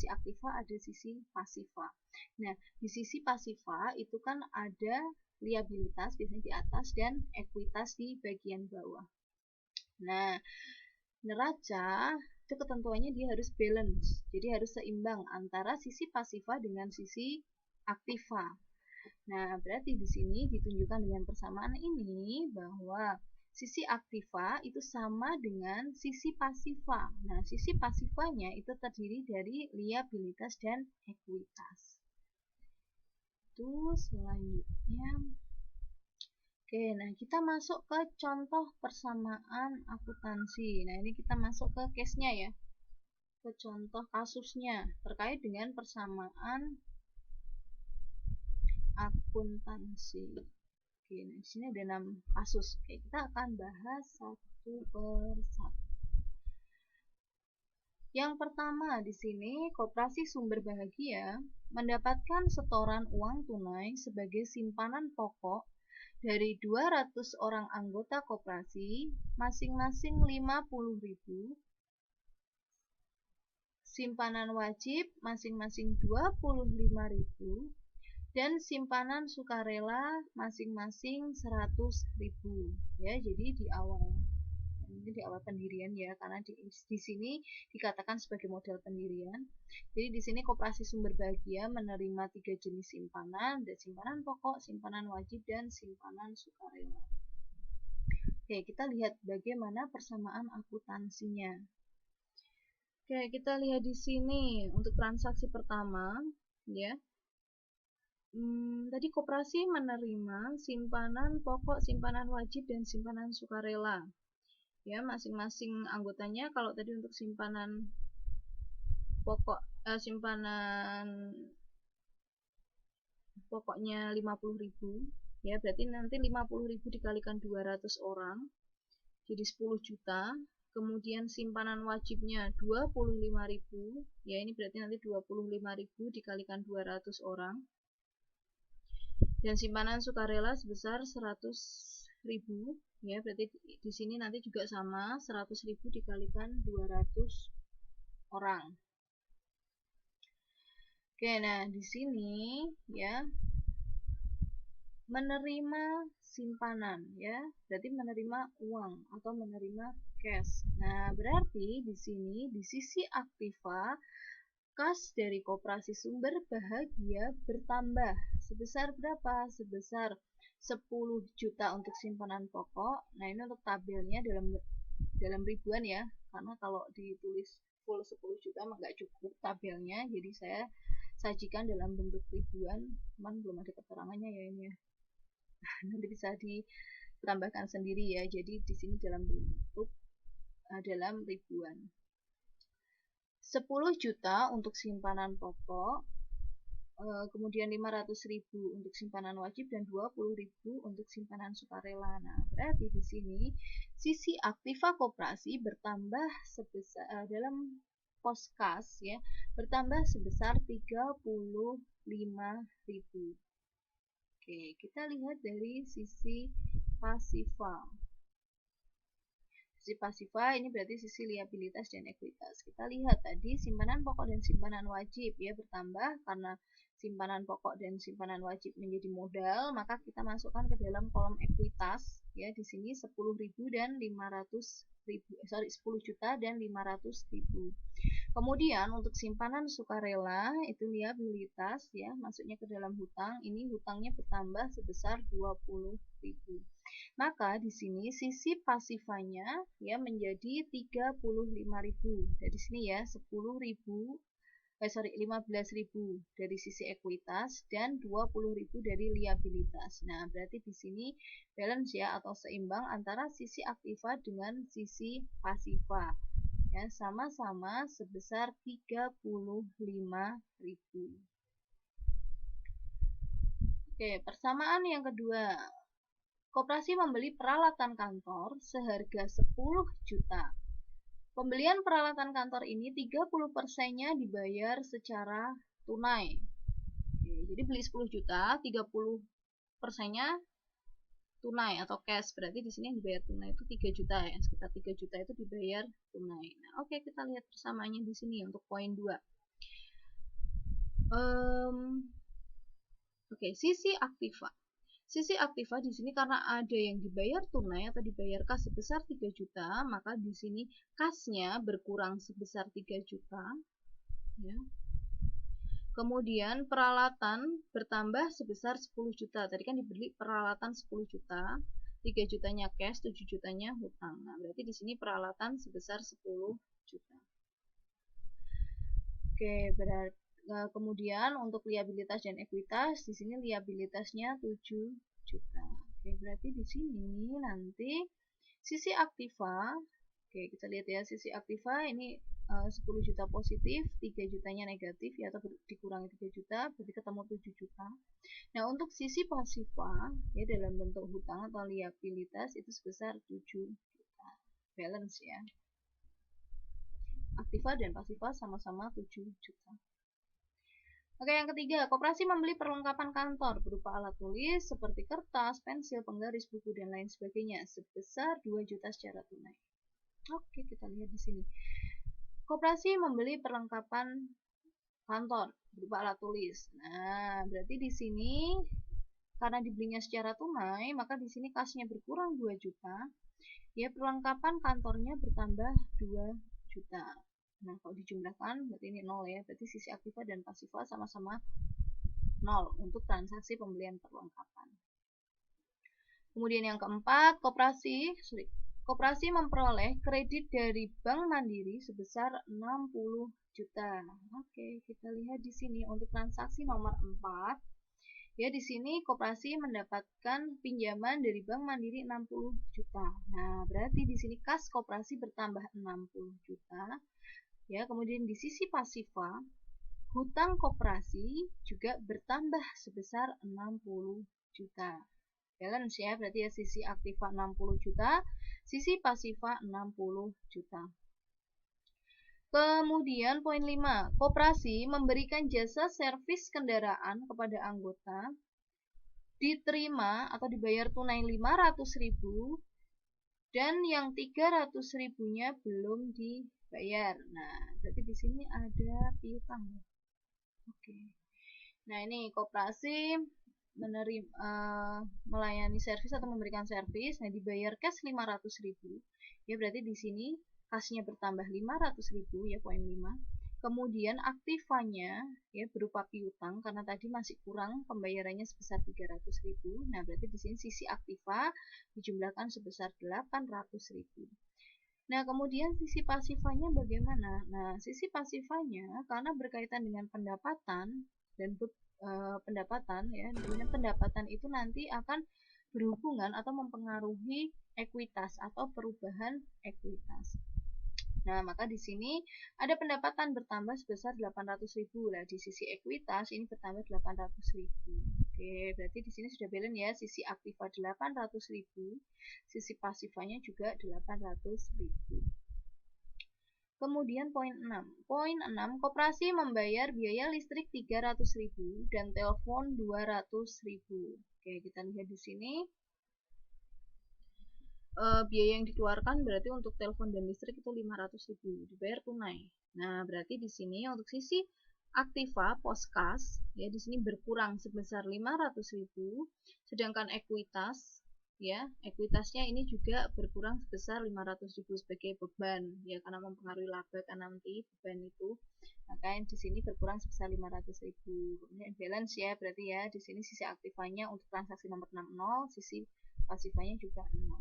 S1: aktiva, ada sisi pasiva. Nah, di sisi pasiva itu kan ada liabilitas biasanya di atas dan ekuitas di bagian bawah. Nah, neraca itu ketentuannya dia harus balance, jadi harus seimbang antara sisi pasiva dengan sisi aktiva. Nah, berarti di sini ditunjukkan dengan persamaan ini bahwa sisi aktiva itu sama dengan sisi pasiva. Nah, sisi pasivanya itu terdiri dari liabilitas dan ekuitas. Itu selanjutnya. Oke, nah kita masuk ke contoh persamaan akuntansi. Nah, ini kita masuk ke case-nya ya. Ke contoh kasusnya terkait dengan persamaan akuntansi. Oke, nah di sini ada 6 kasus. Oke, kita akan bahas satu per satu. Yang pertama di sini, Koperasi Sumber Bahagia mendapatkan setoran uang tunai sebagai simpanan pokok dari 200 orang anggota koperasi, masing-masing 50.000, simpanan wajib masing-masing 25.000, dan simpanan sukarela masing-masing 100.000 ya. Jadi di awal pendirian ya, karena di sini dikatakan sebagai modal pendirian. Jadi di sini Koperasi Sumber Bahagia menerima 3 jenis simpanan, ada simpanan pokok, simpanan wajib, dan simpanan sukarela. Oke, kita lihat bagaimana persamaan akuntansinya. Oke, kita lihat di sini untuk transaksi pertama ya. Tadi koperasi menerima simpanan pokok, simpanan wajib, dan simpanan sukarela. Ya, masing-masing anggotanya kalau tadi untuk simpanan pokok simpanan pokoknya 50.000 ya, berarti nanti 50.000 dikalikan 200 orang jadi 10 juta. Kemudian simpanan wajibnya 25.000 ya, ini berarti nanti 25.000 dikalikan 200 orang. Dan simpanan sukarela sebesar 100.000 ya, berarti di sini nanti juga sama 100.000 dikalikan 200 orang. Oke, nah di sini ya menerima simpanan ya, berarti menerima uang atau menerima cash. Nah, berarti di sini di sisi aktiva kas dari Koperasi Sumber Bahagia bertambah sebesar berapa? Sebesar 10 juta untuk simpanan pokok. Nah, ini untuk tabelnya dalam ribuan ya, karena kalau ditulis full 10 juta mah nggak cukup tabelnya, jadi saya sajikan dalam bentuk ribuan, cuman belum ada keterangannya ya ini ya. Nanti bisa ditambahkan sendiri ya, jadi di sini dalam bentuk dalam ribuan. 10 juta untuk simpanan pokok, kemudian 500.000 untuk simpanan wajib, dan 20.000 untuk simpanan sukarela. Nah, berarti di sini sisi aktiva koperasi bertambah sebesar dalam pos kas ya, bertambah sebesar 35.000. Oke, kita lihat dari sisi pasiva. Sisi pasiva ini berarti sisi liabilitas dan ekuitas. Kita lihat tadi simpanan pokok dan simpanan wajib ya bertambah karena simpanan pokok dan simpanan wajib menjadi modal, maka kita masukkan ke dalam kolom ekuitas ya, di sini 10.000 dan 10 juta dan 500.000. Kemudian untuk simpanan sukarela itu liabilitas ya, masuknya ke dalam hutang, ini hutangnya bertambah sebesar 20.000. Maka di sini sisi pasivanya ya menjadi 35.000. Dari sini ya 10.000 15.000 dari sisi ekuitas dan 20.000 dari liabilitas. Nah, berarti di sini balance ya atau seimbang antara sisi aktiva dengan sisi pasiva. Ya, sama-sama sebesar 35.000. Oke, persamaan yang kedua. Koperasi membeli peralatan kantor seharga 10 juta. Pembelian peralatan kantor ini 30%-nya dibayar secara tunai. Oke, jadi beli 10 juta, 30%-nya tunai atau cash. Berarti di sini yang dibayar tunai itu 3 juta ya. Sekitar 3 juta itu dibayar tunai. Nah, oke, kita lihat persamaannya di sini untuk poin 2. Oke, sisi aktiva. Sisi aktiva di sini karena ada yang dibayar tunai atau dibayar kas sebesar 3 juta, maka di sini kasnya berkurang sebesar 3 juta. Ya. Kemudian peralatan bertambah sebesar 10 juta. Tadi kan dibeli peralatan 10 juta, 3 jutanya cash, 7 jutanya hutang. Nah, berarti di sini peralatan sebesar 10 juta. Oke, berarti kemudian untuk liabilitas dan ekuitas, di sini liabilitasnya 7 juta. Oke, berarti di sini nanti sisi aktiva, oke kita lihat ya, sisi aktiva ini 10 juta positif, 3 jutanya negatif ya, atau dikurangi 3 juta, berarti ketemu 7 juta. Nah, untuk sisi pasiva ya dalam bentuk hutang atau liabilitas itu sebesar 7 juta. Balance ya. Aktiva dan pasiva sama-sama 7 juta. Oke, yang ketiga, koperasi membeli perlengkapan kantor berupa alat tulis seperti kertas, pensil, penggaris, buku, dan lain sebagainya sebesar 2 juta secara tunai. Oke, kita lihat di sini. Koperasi membeli perlengkapan kantor berupa alat tulis. Nah, berarti di sini karena dibelinya secara tunai, maka di sini kasnya berkurang 2 juta. Ya, perlengkapan kantornya bertambah 2 juta. Nah, kalau dijumlahkan berarti ini 0 ya. Berarti sisi aktiva dan pasiva sama-sama 0 untuk transaksi pembelian perlengkapan. Kemudian yang keempat, koperasi memperoleh kredit dari Bank Mandiri sebesar 60 juta. Oke, kita lihat di sini untuk transaksi nomor 4. Ya, di sini koperasi mendapatkan pinjaman dari Bank Mandiri 60 juta. Nah, berarti di sini kas koperasi bertambah 60 juta. Ya, kemudian di sisi pasiva, hutang koperasi juga bertambah sebesar 60 juta. Balance ya, berarti ya sisi aktiva 60 juta, sisi pasiva 60 juta. Kemudian poin 5, koperasi memberikan jasa servis kendaraan kepada anggota, diterima atau dibayar tunai 500.000 dan yang 300.000-nya belum dibayar. Nah, berarti di sini ada piutang. Oke. Nah, ini koperasi melayani servis atau memberikan servis. Nah, dibayar cash 500.000. Ya, berarti di sini kasnya bertambah 500.000 ya, poin 5. Kemudian aktivanya ya berupa piutang karena tadi masih kurang pembayarannya sebesar 300.000. Nah, berarti di sini sisi aktiva dijumlahkan sebesar 800.000. Nah, kemudian sisi pasifanya bagaimana? Nah, sisi pasifanya karena berkaitan dengan pendapatan dan pendapatan ya, dengan pendapatan itu nanti akan berhubungan atau mempengaruhi ekuitas atau perubahan ekuitas. Nah, maka di sini ada pendapatan bertambah sebesar 800.000. Nah, di sisi ekuitas ini bertambah 800.000. Oke, berarti di sini sudah balance ya, sisi aktiva 800.000, sisi pasifanya juga 800.000. Kemudian poin 6. Poin 6, koperasi membayar biaya listrik 300.000 dan telepon 200.000. Oke, kita lihat di sini. Biaya yang dikeluarkan berarti untuk telepon dan listrik itu 500.000 dibayar tunai. Nah, berarti di sini untuk sisi aktiva poskas ya di sini berkurang sebesar 500.000, sedangkan ekuitas ya, ekuitasnya ini juga berkurang sebesar 500.000 sebagai beban ya karena mempengaruhi laba kan nanti beban itu. Maka di sini berkurang sebesar 500.000. Kemudian balance ya, berarti ya di sini sisi aktivanya untuk transaksi nomor 60, sisi pasifanya juga 0.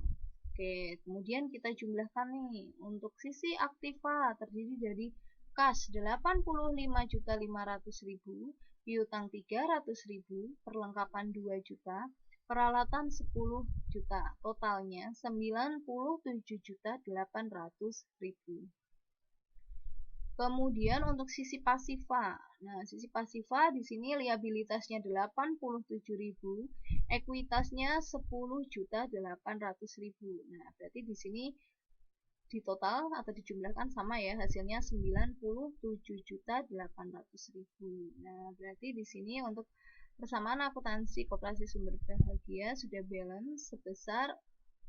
S1: Oke, kemudian kita jumlahkan nih. Untuk sisi aktiva terdiri dari Kas 85.500.000, piutang 300.000, perlengkapan 2 juta, peralatan 10 juta. Totalnya 97.800.000. Kemudian untuk sisi pasifa. Nah, sisi pasifa di sini liabilitasnya 87.000, ekuitasnya 10.800.000. Nah, berarti di sini di total atau dijumlahkan sama ya, hasilnya 97.800.000. Nah, berarti di sini untuk persamaan akuntansi koperasi sumber bahagia sudah balance sebesar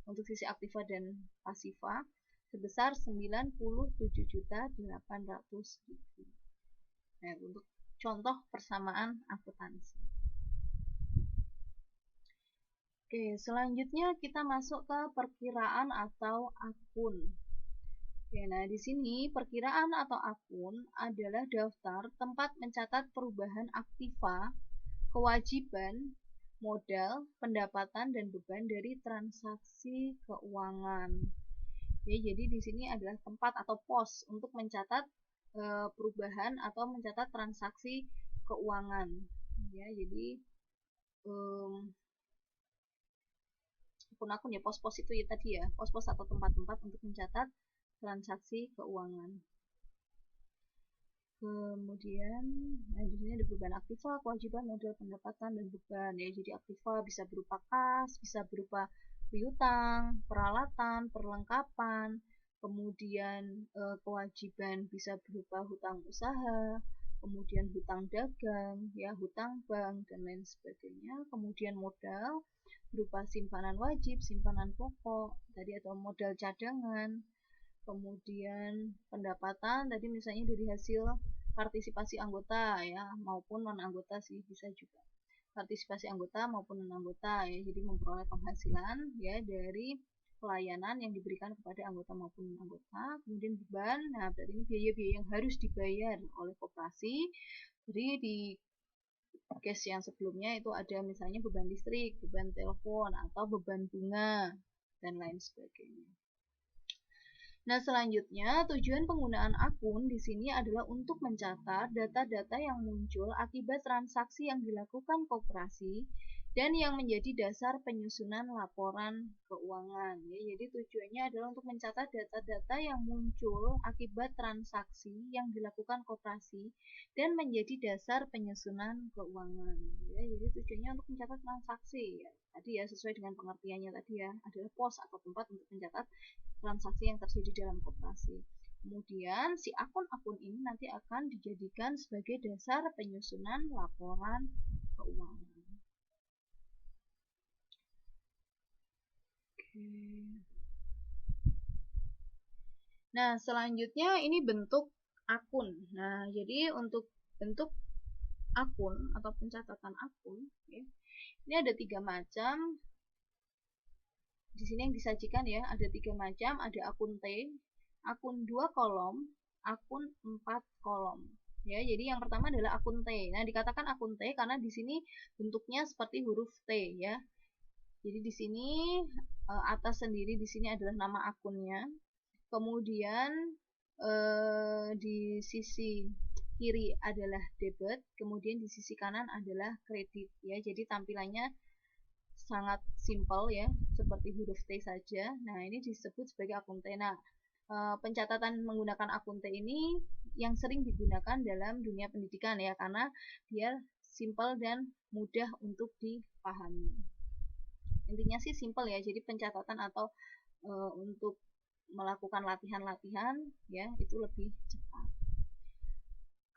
S1: untuk sisi aktiva dan pasifa sebesar 97.800.000. Nah, untuk contoh persamaan akuntansi. Oke, selanjutnya kita masuk ke perkiraan atau akun. Oke, nah di sini perkiraan atau akun adalah daftar tempat mencatat perubahan aktiva, kewajiban, modal, pendapatan, dan beban dari transaksi keuangan. Ya, jadi di sini adalah tempat atau pos untuk mencatat perubahan atau mencatat transaksi keuangan. Ya, jadi akun-akun ya, pos-pos itu ya tadi ya, pos-pos atau tempat-tempat untuk mencatat transaksi keuangan. Kemudian, nah di sini ada beban aktiva, kewajiban, modal, pendapatan, dan beban ya. Jadi aktiva bisa berupa kas, bisa berupa piutang, peralatan, perlengkapan, kemudian kewajiban bisa berupa hutang usaha, kemudian hutang dagang, ya hutang bank dan lain sebagainya. Kemudian modal berupa simpanan wajib, simpanan pokok, tadi atau modal cadangan. Kemudian pendapatan tadi misalnya dari hasil partisipasi anggota ya, maupun non anggota sih bisa juga. Partisipasi anggota maupun non anggota ya, jadi memperoleh penghasilan ya dari pelayanan yang diberikan kepada anggota maupun non anggota. Kemudian beban, nah berarti ini biaya-biaya yang harus dibayar oleh koperasi. Jadi di case yang sebelumnya itu ada misalnya beban listrik, beban telepon, atau beban bunga dan lain sebagainya. Nah, selanjutnya tujuan penggunaan akun di sini adalah untuk mencatat data-data yang muncul akibat transaksi yang dilakukan koperasi dan yang menjadi dasar penyusunan laporan keuangan. Ya, jadi tujuannya adalah untuk mencatat data-data yang muncul akibat transaksi yang dilakukan koperasi dan menjadi dasar penyusunan keuangan. Ya, jadi tujuannya untuk mencatat transaksi. Ya, tadi ya sesuai dengan pengertiannya tadi ya, adalah pos atau tempat untuk mencatat transaksi yang terjadi dalam koperasi. Kemudian si akun-akun ini nanti akan dijadikan sebagai dasar penyusunan laporan keuangan. Nah, selanjutnya ini bentuk akun. Nah, jadi untuk bentuk akun atau pencatatan akun, ya, ini ada 3 macam. Di sini yang disajikan ya, ada 3 macam, ada akun T, akun 2 kolom, akun 4 kolom. Ya, jadi yang pertama adalah akun T. Nah, dikatakan akun T karena di sini bentuknya seperti huruf T ya. Jadi di sini atas sendiri di sini adalah nama akunnya. Kemudian di sisi kiri adalah debit, kemudian di sisi kanan adalah kredit ya. Jadi tampilannya sangat simpel ya, seperti huruf T saja. Nah, ini disebut sebagai akun T. Nah, pencatatan menggunakan akun T ini yang sering digunakan dalam dunia pendidikan ya, karena dia simpel dan mudah untuk dipahami. Intinya sih simpel ya, jadi pencatatan atau untuk melakukan latihan-latihan ya itu lebih cepat.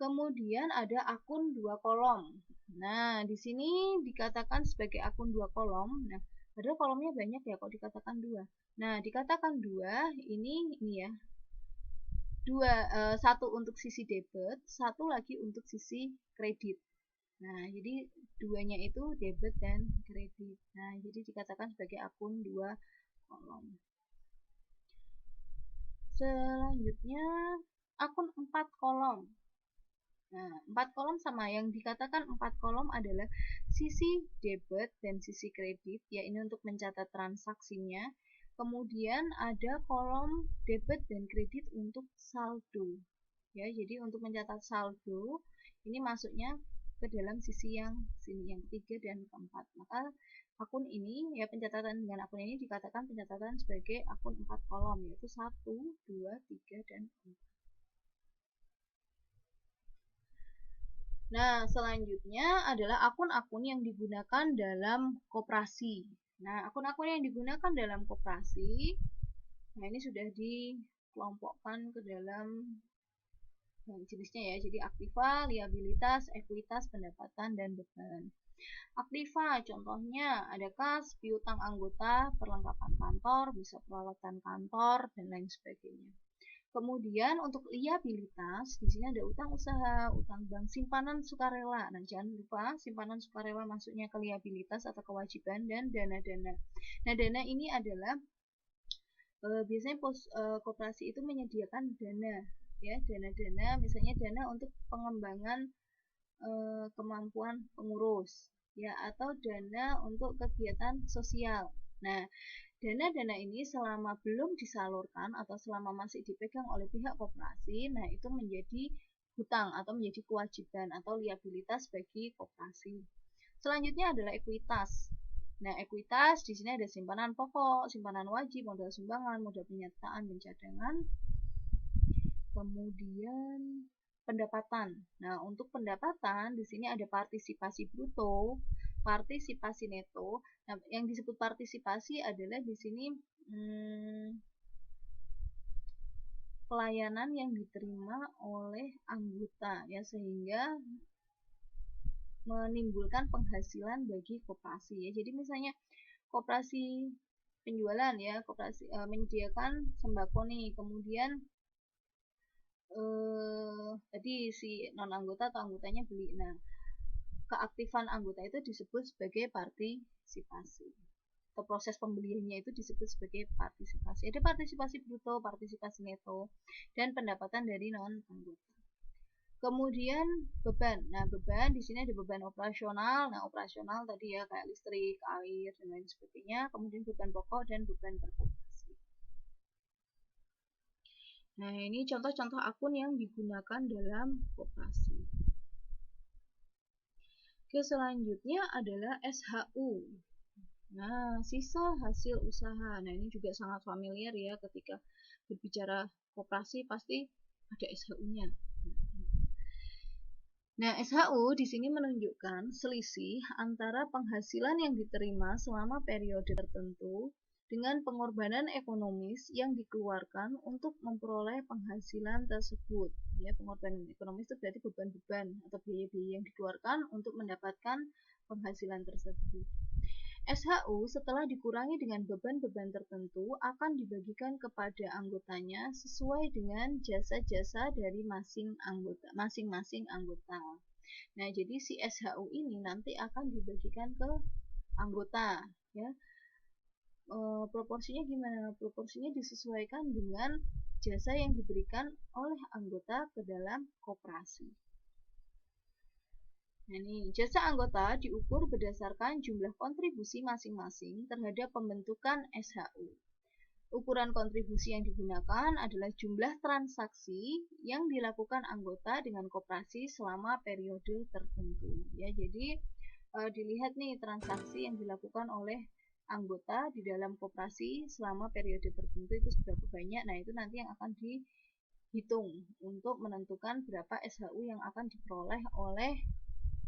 S1: Kemudian ada akun 2 kolom. Nah, di sini dikatakan sebagai akun 2 kolom. Nah, padahal kolomnya banyak ya kok dikatakan 2. Nah, dikatakan 2 ini ya. Satu untuk sisi debit, satu lagi untuk sisi kredit. Nah, jadi duanya itu debit dan kredit. Nah, jadi dikatakan sebagai akun 2 kolom. Selanjutnya akun 4 kolom. Nah, 4 kolom sama, yang dikatakan 4 kolom adalah sisi debit dan sisi kredit, ya ini untuk mencatat transaksinya. Kemudian ada kolom debit dan kredit untuk saldo. ya. Jadi untuk mencatat saldo ini masuknya ke dalam sisi yang sini, yang ketiga dan keempat. Maka akun ini ya, pencatatan dengan akun ini dikatakan pencatatan sebagai akun 4 kolom, yaitu 1, 2, 3, dan 4. Nah, selanjutnya adalah akun-akun yang digunakan dalam koperasi. Nah, akun-akun yang digunakan dalam koperasi, nah ini sudah dikelompokkan ke dalam jenisnya ya. Jadi aktiva, liabilitas, ekuitas, pendapatan, dan beban. Aktiva contohnya ada kas, piutang anggota, perlengkapan kantor, bisa peralatan kantor, dan lain sebagainya. Kemudian untuk liabilitas, di sini ada utang usaha, utang bank, simpanan sukarela. Nah, jangan lupa simpanan sukarela masuknya ke liabilitas atau kewajiban, dan dana-dana. Nah, dana ini adalah biasanya koperasi itu menyediakan dana, ya, dana-dana, misalnya dana untuk pengembangan kemampuan pengurus, ya, atau dana untuk kegiatan sosial. Nah, dana-dana ini selama belum disalurkan atau selama masih dipegang oleh pihak koperasi, nah itu menjadi hutang atau menjadi kewajiban atau liabilitas bagi koperasi. Selanjutnya adalah ekuitas. Nah, ekuitas di sini ada simpanan pokok, simpanan wajib, modal sumbangan, modal penyertaan dan cadangan. Kemudian pendapatan. Nah, untuk pendapatan di sini ada partisipasi bruto, partisipasi neto. Nah, yang disebut partisipasi adalah di sini pelayanan yang diterima oleh anggota, ya, sehingga menimbulkan penghasilan bagi koperasi, ya. Jadi misalnya koperasi penjualan, ya, koperasi menyediakan sembako nih, kemudian tadi si non anggota atau anggotanya beli. Nah, keaktifan anggota itu disebut sebagai partisipasi, atau proses pembeliannya itu disebut sebagai partisipasi. Ada partisipasi bruto, partisipasi neto, dan pendapatan dari non anggota. Kemudian beban. Nah, beban di sini ada beban operasional. Nah, operasional tadi ya kayak listrik, air, dan lain sebagainya. Kemudian beban pokok dan beban berkoperasi. Nah, ini contoh-contoh akun yang digunakan dalam koperasi. Oke, selanjutnya adalah SHU. Nah, sisa hasil usaha. Nah, ini juga sangat familiar ya, ketika berbicara koperasi pasti ada SHU-nya. Nah, SHU di sini menunjukkan selisih antara penghasilan yang diterima selama periode tertentu dengan pengorbanan ekonomis yang dikeluarkan untuk memperoleh penghasilan tersebut. Ya, pengorbanan ekonomis itu berarti beban-beban atau biaya-biaya yang dikeluarkan untuk mendapatkan penghasilan tersebut. SHU setelah dikurangi dengan beban-beban tertentu akan dibagikan kepada anggotanya sesuai dengan jasa-jasa dari masing-masing anggota. Nah, jadi si SHU ini nanti akan dibagikan ke anggota, ya. Proporsinya gimana? Proporsinya disesuaikan dengan jasa yang diberikan oleh anggota ke dalam koperasi. Nah, ini jasa anggota diukur berdasarkan jumlah kontribusi masing-masing terhadap pembentukan SHU. Ukuran kontribusi yang digunakan adalah jumlah transaksi yang dilakukan anggota dengan koperasi selama periode tertentu. Ya, jadi dilihat nih transaksi yang dilakukan oleh anggota di dalam koperasi selama periode tertentu itu seberapa banyak. Nah, itu nanti yang akan dihitung untuk menentukan berapa SHU yang akan diperoleh oleh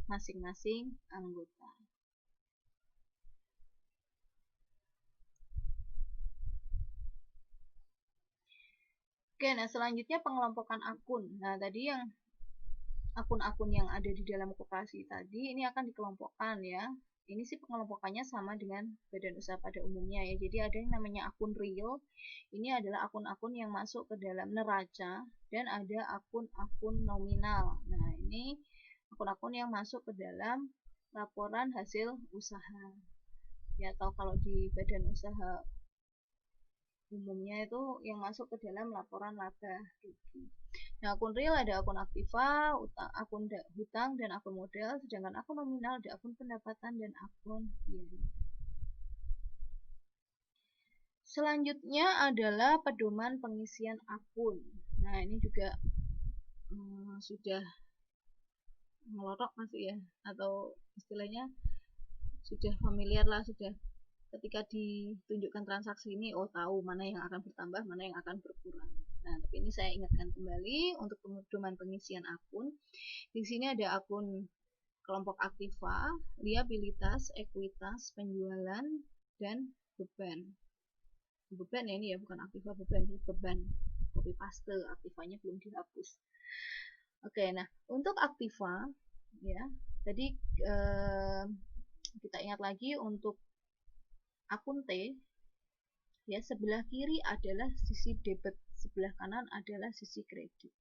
S1: masing-masing anggota. Oke, nah selanjutnya pengelompokan akun. Nah, tadi yang akun-akun yang ada di dalam koperasi tadi ini akan dikelompokkan, ya. Ini sih pengelompokannya sama dengan badan usaha pada umumnya, ya. Jadi ada yang namanya akun real. Ini adalah akun-akun yang masuk ke dalam neraca, dan ada akun-akun nominal. Nah, ini akun-akun yang masuk ke dalam laporan hasil usaha, ya, atau kalau di badan usaha umumnya itu yang masuk ke dalam laporan laba rugi. Nah, akun real ada akun aktiva, akun hutang, dan akun modal, sedangkan akun nominal ada akun pendapatan dan akun biaya. Selanjutnya adalah pedoman pengisian akun. Nah, ini juga sudah ngelorok masih ya, atau istilahnya sudah familiar lah, sudah ketika ditunjukkan transaksi ini, oh tahu mana yang akan bertambah, mana yang akan berkurang. Nah, tapi ini saya ingatkan kembali untuk pedoman pengisian akun. Di sini ada akun kelompok aktiva, liabilitas, ekuitas, penjualan, dan beban. Beban ya ini ya, bukan aktiva, beban. Beban. Copy paste, aktivanya belum dihapus. Oke, nah untuk aktiva, ya, tadi kita ingat lagi untuk akun T, ya, sebelah kiri adalah sisi debit, sebelah kanan adalah sisi kredit.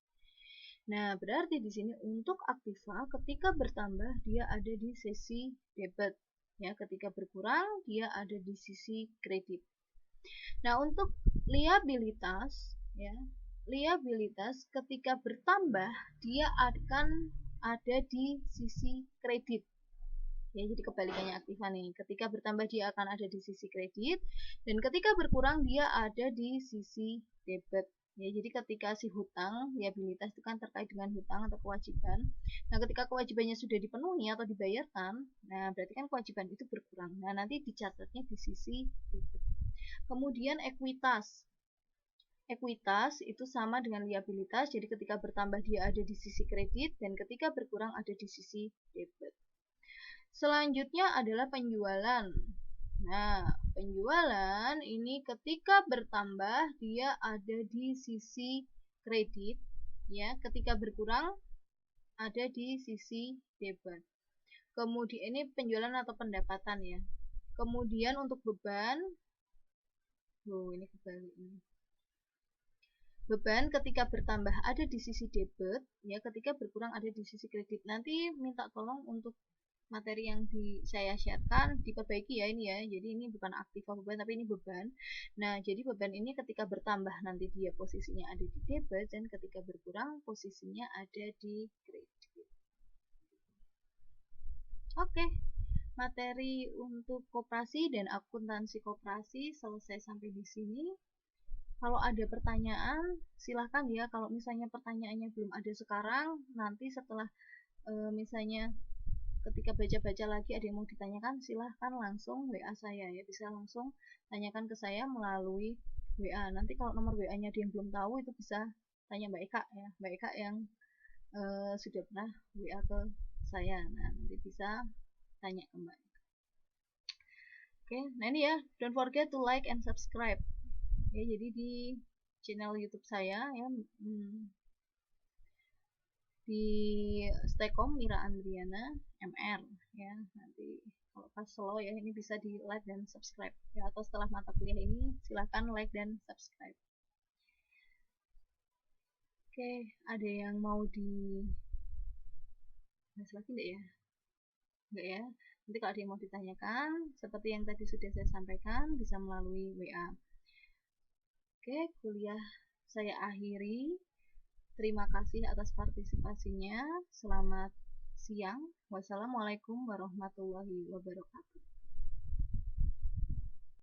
S1: Nah, berarti di sini untuk aktiva ketika bertambah dia ada di sisi debit, ya, ketika berkurang dia ada di sisi kredit. Nah, untuk liabilitas, ya, liabilitas ketika bertambah dia akan ada di sisi kredit. Ya, jadi kebalikannya aktiva nih. Ketika bertambah dia akan ada di sisi kredit, dan ketika berkurang dia ada di sisi debit. Ya, jadi ketika si hutang, liabilitas itu kan terkait dengan hutang atau kewajiban. Nah, ketika kewajibannya sudah dipenuhi atau dibayarkan, nah berarti kan kewajiban itu berkurang. Nah, nanti dicatatnya di sisi debit. Kemudian ekuitas. Ekuitas itu sama dengan liabilitas, jadi ketika bertambah dia ada di sisi kredit, dan ketika berkurang ada di sisi debit. Selanjutnya adalah penjualan. Nah, penjualan ini ketika bertambah dia ada di sisi kredit, ya. Ketika berkurang ada di sisi debit. Kemudian ini penjualan atau pendapatan ya. Kemudian untuk beban, ini kebalik ini. Beban ketika bertambah ada di sisi debit, ya, ketika berkurang ada di sisi kredit. Nanti minta tolong untuk materi yang saya sharekan diperbaiki ya ini ya. Jadi ini bukan aktiva beban tapi ini beban. Nah, jadi beban ini ketika bertambah nanti dia posisinya ada di debit, dan ketika berkurang posisinya ada di kredit. Oke. Materi untuk koperasi dan akuntansi koperasi selesai sampai di sini. Kalau ada pertanyaan silahkan ya. Kalau misalnya pertanyaannya belum ada sekarang, nanti setelah misalnya ketika baca-baca lagi ada yang mau ditanyakan, silahkan langsung WA saya ya, bisa langsung tanyakan ke saya melalui WA. Nanti kalau nomor WA-nya ada yang belum tahu, itu bisa tanya Mbak Eka ya, Mbak Eka yang sudah pernah WA ke saya. Nah, nanti bisa tanya ke Mbak Eka. Oke, nah ini ya, don't forget to like and subscribe ya. Jadi di channel YouTube saya ya, di Stekom Mira Andriana MR ya. Nanti kalau pas slow ya ini bisa di like dan subscribe ya, atau setelah mata kuliah ini silahkan like dan subscribe. Oke, ada yang mau di bahas lagi enggak ya? Enggak ya. Nanti kalau ada yang mau ditanyakan seperti yang tadi sudah saya sampaikan bisa melalui WA. Oke, kuliah saya akhiri. Terima kasih atas partisipasinya. Selamat siang. Wassalamualaikum warahmatullahi wabarakatuh.